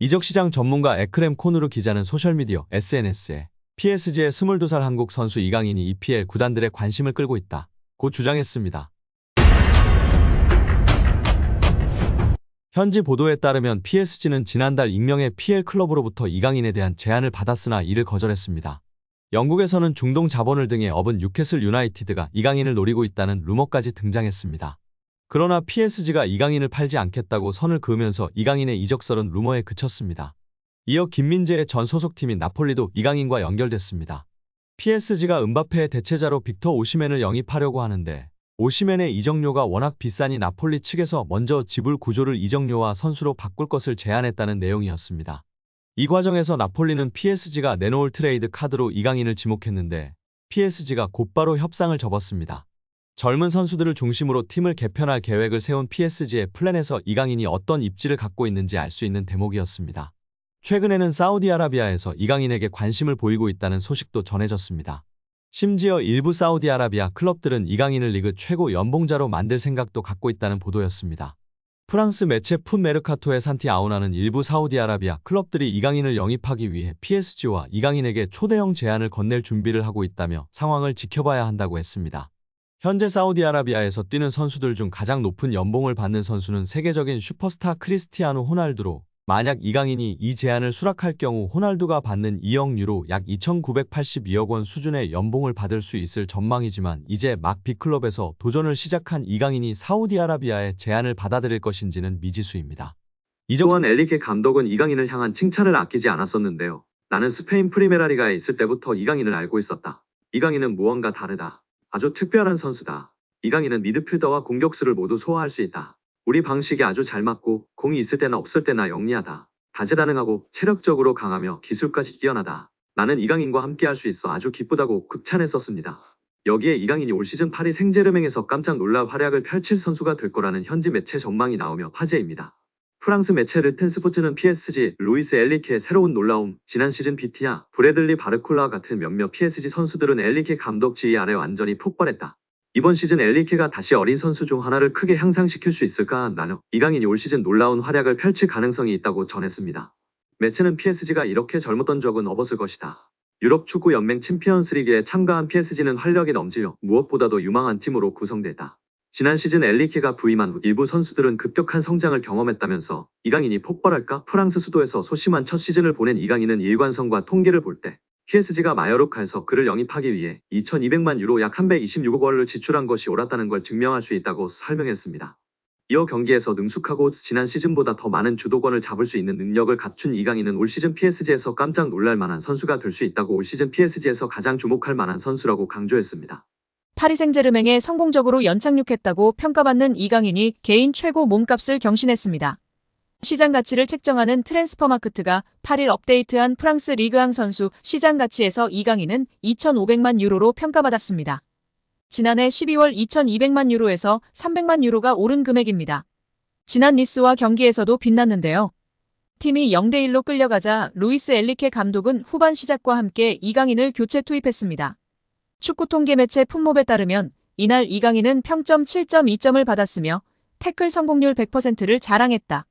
이적 시장 전문가 에크렘 코누르 기자는 소셜미디어 SNS에 PSG의 22살 한국 선수 이강인이 EPL 구단들의 관심을 끌고 있다 고 주장했습니다. 현지 보도에 따르면 PSG는 지난달 익명의 PL 클럽으로부터 이강인에 대한 제안을 받았으나 이를 거절했습니다. 영국에서는 중동 자본을 등에 업은 뉴캐슬 유나이티드가 이강인을 노리고 있다는 루머까지 등장했습니다. 그러나 PSG가 이강인을 팔지 않겠다고 선을 그으면서 이강인의 이적설은 루머에 그쳤습니다. 이어 김민재의 전 소속팀인 나폴리도 이강인과 연결됐습니다. PSG가 음바페의 대체자로 빅터 오시멘을 영입하려고 하는데 오시멘의 이적료가 워낙 비싸니 나폴리 측에서 먼저 지불 구조를 이적료와 선수로 바꿀 것을 제안했다는 내용이었습니다. 이 과정에서 나폴리는 PSG가 내놓을 트레이드 카드로 이강인을 지목했는데 PSG가 곧바로 협상을 접었습니다. 젊은 선수들을 중심으로 팀을 개편할 계획을 세운 PSG의 플랜에서 이강인이 어떤 입지를 갖고 있는지 알 수 있는 대목이었습니다. 최근에는 사우디아라비아에서 이강인에게 관심을 보이고 있다는 소식도 전해졌습니다. 심지어 일부 사우디아라비아 클럽들은 이강인을 리그 최고 연봉자로 만들 생각도 갖고 있다는 보도였습니다. 프랑스 매체 풋 메르카토의 산티 아우나는 일부 사우디아라비아 클럽들이 이강인을 영입하기 위해 PSG와 이강인에게 초대형 제안을 건넬 준비를 하고 있다며 상황을 지켜봐야 한다고 했습니다. 현재 사우디아라비아에서 뛰는 선수들 중 가장 높은 연봉을 받는 선수는 세계적인 슈퍼스타 크리스티아노 호날두로 만약 이강인이 이 제안을 수락할 경우 호날두가 받는 2억 유로 약 2,982억 원 수준의 연봉을 받을 수 있을 전망이지만 이제 막 B클럽에서 도전을 시작한 이강인이 사우디아라비아의 제안을 받아들일 것인지는 미지수입니다. 또한 엘리케 감독은 이강인을 향한 칭찬을 아끼지 않았었는데요. 나는 스페인 프리메라리가에 있을 때부터 이강인을 알고 있었다. 이강인은 무언가 다르다. 아주 특별한 선수다. 이강인은 미드필더와 공격수를 모두 소화할 수 있다. 우리 방식이 아주 잘 맞고 공이 있을 때나 없을 때나 영리하다. 다재다능하고 체력적으로 강하며 기술까지 뛰어나다. 나는 이강인과 함께할 수 있어 아주 기쁘다고 극찬했었습니다. 여기에 이강인이 올 시즌 파리 생제르맹에서 깜짝 놀랄 활약을 펼칠 선수가 될 거라는 현지 매체 전망이 나오며 화제입니다. 프랑스 매체 르텐스포츠는 PSG, 루이스 엘리케의 새로운 놀라움, 지난 시즌 비티냐, 브래들리 바르콜라와 같은 몇몇 PSG 선수들은 엘리케 감독 지휘 아래 완전히 폭발했다. 이번 시즌 엘리케가 다시 어린 선수 중 하나를 크게 향상시킬 수 있을까? 나는 이강인이 올 시즌 놀라운 활약을 펼칠 가능성이 있다고 전했습니다. 매체는 PSG가 이렇게 젊었던 적은 없었을 것이다. 유럽 축구 연맹 챔피언스리그에 참가한 PSG는 활력이 넘치며 무엇보다도 유망한 팀으로 구성됐다. 지난 시즌 엘리케가 부임한 후 일부 선수들은 급격한 성장을 경험했다면서 이강인이 폭발할까? 프랑스 수도에서 소심한 첫 시즌을 보낸 이강인은 일관성과 통계를 볼 때 PSG가 마요르카에서 그를 영입하기 위해 2,200만 유로 약 326억 원을 지출한 것이 옳았다는 걸 증명할 수 있다고 설명했습니다. 이어 경기에서 능숙하고 지난 시즌보다 더 많은 주도권을 잡을 수 있는 능력을 갖춘 이강인은 올 시즌 PSG에서 깜짝 놀랄 만한 선수가 될 수 있다고 올 시즌 PSG에서 가장 주목할 만한 선수라고 강조했습니다. 파리 생제르맹에 성공적으로 연착륙했다고 평가받는 이강인이 개인 최고 몸값을 경신했습니다. 시장 가치를 책정하는 트랜스퍼마크트가 8일 업데이트한 프랑스 리그앙 선수 시장 가치에서 이강인은 2,500만 유로로 평가받았습니다. 지난해 12월 2,200만 유로에서 300만 유로가 오른 금액입니다. 지난 니스와 경기에서도 빛났는데요. 팀이 0대1로 끌려가자 루이스 엘리케 감독은 후반 시작과 함께 이강인을 교체 투입했습니다. 축구 통계 매체 풋몹에 따르면 이날 이강인은 평점 7.2점을 받았으며 태클 성공률 100%를 자랑했다.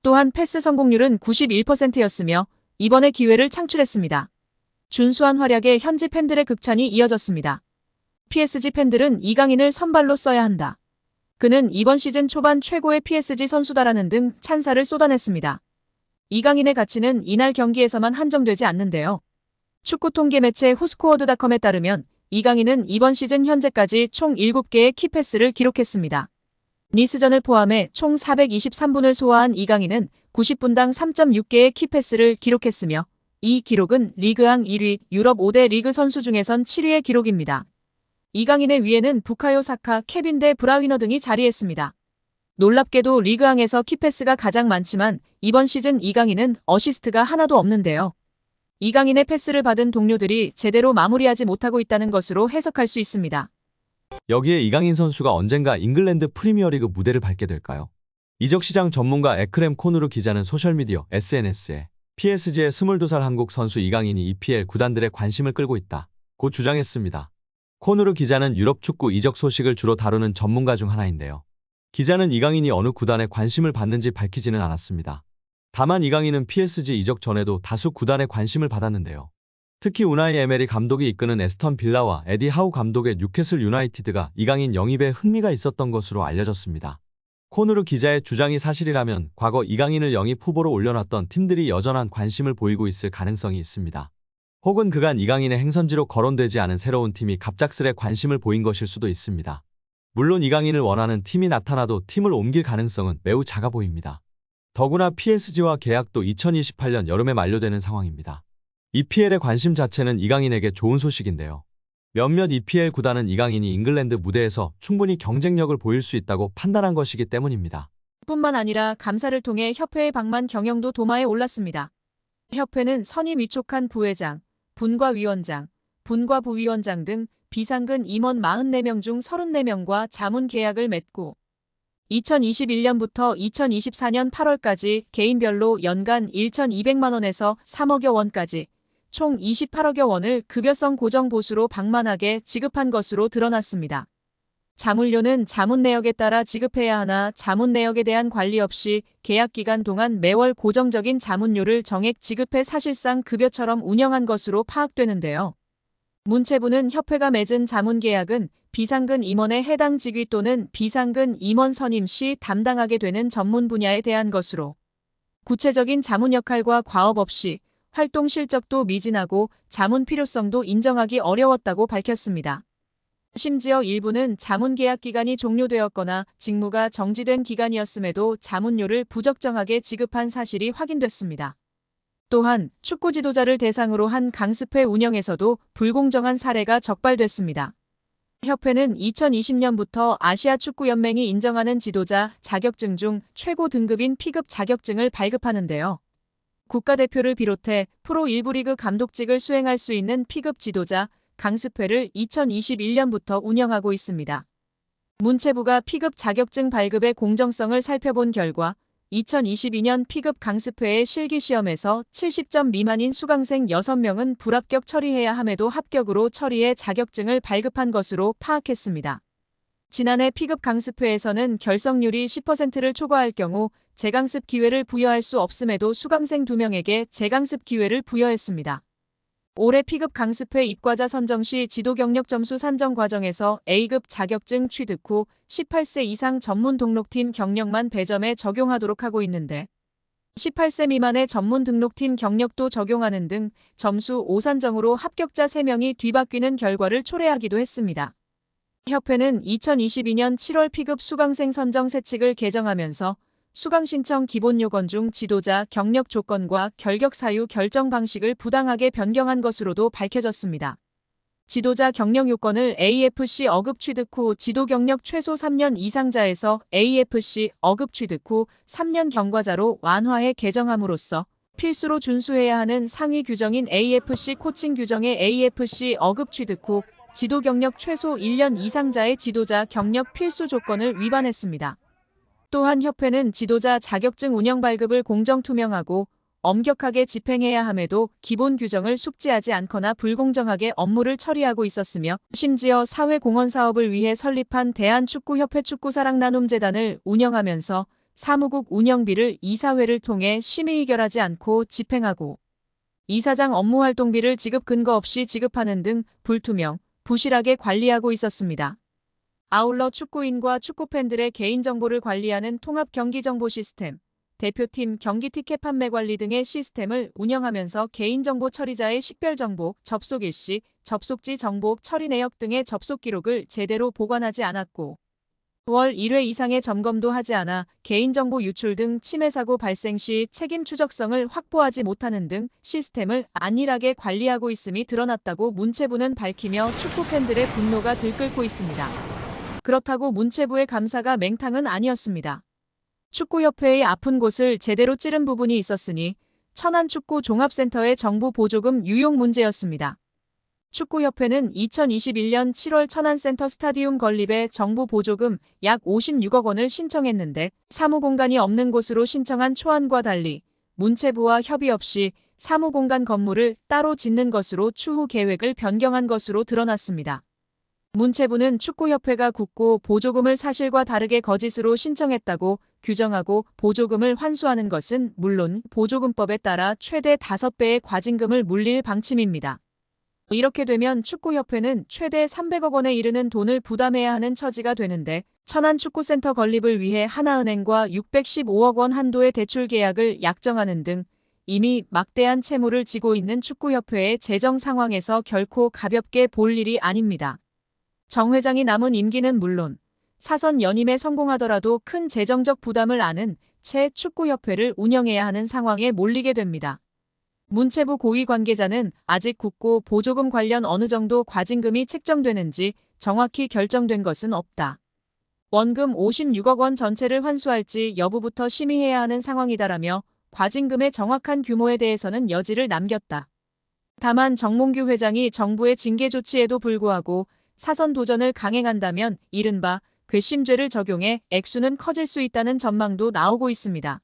또한 패스 성공률은 91%였으며 이번에 기회를 창출했습니다. 준수한 활약에 현지 팬들의 극찬이 이어졌습니다. PSG 팬들은 이강인을 선발로 써야 한다. 그는 이번 시즌 초반 최고의 PSG 선수다라는 등 찬사를 쏟아냈습니다. 이강인의 가치는 이날 경기에서만 한정되지 않는데요. 축구 통계 매체 후스코어드닷컴에 따르면 이강인은 이번 시즌 현재까지 총 7개의 키패스를 기록했습니다. 니스전을 포함해 총 423분을 소화한 이강인은 90분당 3.6개의 키패스를 기록했으며 이 기록은 리그앙 1위, 유럽 5대 리그 선수 중에선 7위의 기록입니다. 이강인의 위에는 부카요 사카, 케빈 데 브라위너 등이 자리했습니다. 놀랍게도 리그앙에서 키패스가 가장 많지만 이번 시즌 이강인은 어시스트가 하나도 없는데요. 이강인의 패스를 받은 동료들이 제대로 마무리하지 못하고 있다는 것으로 해석할 수 있습니다. 여기에 이강인 선수가 언젠가 잉글랜드 프리미어리그 무대를 밟게 될까요? 이적 시장 전문가 에크렘 코누르 기자는 소셜미디어 SNS에 PSG의 22살 한국 선수 이강인이 EPL 구단들의 관심을 끌고 있다 고 주장했습니다. 코누르 기자는 유럽 축구 이적 소식을 주로 다루는 전문가 중 하나인데요. 기자는 이강인이 어느 구단에 관심을 받는지 밝히지는 않았습니다. 다만 이강인은 PSG 이적 전에도 다수 구단의 관심을 받았는데요. 특히 우나이 에메리 감독이 이끄는 에스턴 빌라와 에디 하우 감독의 뉴캐슬 유나이티드가 이강인 영입에 흥미가 있었던 것으로 알려졌습니다. 코누르 기자의 주장이 사실이라면 과거 이강인을 영입 후보로 올려놨던 팀들이 여전한 관심을 보이고 있을 가능성이 있습니다. 혹은 그간 이강인의 행선지로 거론되지 않은 새로운 팀이 갑작스레 관심을 보인 것일 수도 있습니다. 물론 이강인을 원하는 팀이 나타나도 팀을 옮길 가능성은 매우 작아 보입니다. 더구나 PSG와 계약도 2028년 여름에 만료되는 상황입니다. EPL의 관심 자체는 이강인에게 좋은 소식인데요. 몇몇 EPL 구단은 이강인이 잉글랜드 무대에서 충분히 경쟁력을 보일 수 있다고 판단한 것이기 때문입니다. 뿐만 아니라 감사를 통해 협회의 방만 경영도 도마에 올랐습니다. 협회는 선임 위촉한 부회장, 분과위원장, 분과부위원장 등 비상근 임원 44명 중 34명과 자문 계약을 맺고 2021년부터 2024년 8월까지 개인별로 연간 1,200만 원에서 3억여 원까지 총 28억여 원을 급여성 고정 보수로 방만하게 지급한 것으로 드러났습니다. 자문료는 자문 내역에 따라 지급해야 하나 자문 내역에 대한 관리 없이 계약 기간 동안 매월 고정적인 자문료를 정액 지급해 사실상 급여처럼 운영한 것으로 파악되는데요. 문체부는 협회가 맺은 자문 계약은 비상근 임원의 해당 직위 또는 비상근 임원 선임 시 담당하게 되는 전문 분야에 대한 것으로 구체적인 자문 역할과 과업 없이 활동 실적도 미진하고 자문 필요성도 인정하기 어려웠다고 밝혔습니다. 심지어 일부는 자문 계약 기간이 종료되었거나 직무가 정지된 기간이었음에도 자문료를 부적정하게 지급한 사실이 확인됐습니다. 또한 축구 지도자를 대상으로 한 강습회 운영에서도 불공정한 사례가 적발됐습니다. 협회는 2020년부터 아시아 축구연맹이 인정하는 지도자 자격증 중 최고 등급인 P급 자격증을 발급하는데요. 국가대표를 비롯해 프로 1부 리그 감독직을 수행할 수 있는 P급 지도자 강습회를 2021년부터 운영하고 있습니다. 문체부가 P급 자격증 발급의 공정성을 살펴본 결과 2022년 P급 강습회의 실기시험에서 70점 미만인 수강생 6명은 불합격 처리해야 함에도 합격으로 처리해 자격증을 발급한 것으로 파악했습니다. 지난해 P급 강습회에서는 결석률이 10%를 초과할 경우 재강습 기회를 부여할 수 없음에도 수강생 2명에게 재강습 기회를 부여했습니다. 올해 P급 강습회 입과자 선정 시 지도 경력 점수 산정 과정에서 A급 자격증 취득 후 18세 이상 전문 등록팀 경력만 배점에 적용하도록 하고 있는데 18세 미만의 전문 등록팀 경력도 적용하는 등 점수 5산정으로 합격자 3명이 뒤바뀌는 결과를 초래하기도 했습니다. 협회는 2022년 7월 P급 수강생 선정 세칙을 개정하면서 수강 신청 기본 요건 중 지도자 경력 조건과 결격 사유 결정 방식을 부당하게 변경한 것으로도 밝혀졌습니다. 지도자 경력 요건을 AFC 어급 취득 후 지도 경력 최소 3년 이상자에서 AFC 어급 취득 후 3년 경과자로 완화해 개정함으로써 필수로 준수해야 하는 상위 규정인 AFC 코칭 규정의 AFC 어급 취득 후 지도 경력 최소 1년 이상자의 지도자 경력 필수 조건을 위반했습니다. 또한 협회는 지도자 자격증 운영 발급을 공정투명하고 엄격하게 집행해야 함에도 기본 규정을 숙지하지 않거나 불공정하게 업무를 처리하고 있었으며 심지어 사회공헌 사업을 위해 설립한 대한축구협회 축구사랑나눔재단을 운영하면서 사무국 운영비를 이사회를 통해 심의의결하지 않고 집행하고 이사장 업무활동비를 지급 근거 없이 지급하는 등 불투명, 부실하게 관리하고 있었습니다. 아울러 축구인과 축구팬들의 개인정보를 관리하는 통합경기정보 시스템, 대표팀 경기 티켓 판매 관리 등의 시스템을 운영하면서 개인정보 처리자의 식별정보, 접속 일시, 접속지 정보 처리 내역 등의 접속 기록을 제대로 보관하지 않았고 월 1회 이상의 점검도 하지 않아 개인정보 유출 등 침해 사고 발생 시 책임 추적성을 확보하지 못하는 등 시스템을 안일하게 관리하고 있음이 드러났다고 문체부는 밝히며 축구팬들의 분노가 들끓고 있습니다. 그렇다고 문체부의 감사가 맹탕은 아니었습니다. 축구협회의 아픈 곳을 제대로 찌른 부분이 있었으니 천안축구종합센터의 정부 보조금 유용 문제였습니다. 축구협회는 2021년 7월 천안센터 스타디움 건립에 정부 보조금 약 56억 원을 신청했는데 사무공간이 없는 곳으로 신청한 초안과 달리 문체부와 협의 없이 사무공간 건물을 따로 짓는 것으로 추후 계획을 변경한 것으로 드러났습니다. 문체부는 축구협회가 굳고 보조금을 사실과 다르게 거짓으로 신청했다고 규정하고 보조금을 환수하는 것은 물론 보조금법에 따라 최대 5배의 과징금을 물릴 방침입니다. 이렇게 되면 축구협회는 최대 300억 원에 이르는 돈을 부담해야 하는 처지가 되는데 천안축구센터 건립을 위해 하나은행과 615억 원 한도의 대출 계약을 약정하는 등 이미 막대한 채무를 지고 있는 축구협회의 재정 상황에서 결코 가볍게 볼 일이 아닙니다. 정 회장이 남은 임기는 물론 사선 연임에 성공하더라도 큰 재정적 부담을 안은 채 축구협회를 운영해야 하는 상황에 몰리게 됩니다. 문체부 고위 관계자는 아직 국고 보조금 관련 어느 정도 과징금이 책정되는지 정확히 결정된 것은 없다. 원금 56억 원 전체를 환수할지 여부부터 심의해야 하는 상황이다라며 과징금의 정확한 규모에 대해서는 여지를 남겼다. 다만 정몽규 회장이 정부의 징계 조치에도 불구하고 사선 도전을 강행한다면 이른바 괘씸죄를 적용해 액수는 커질 수 있다는 전망도 나오고 있습니다.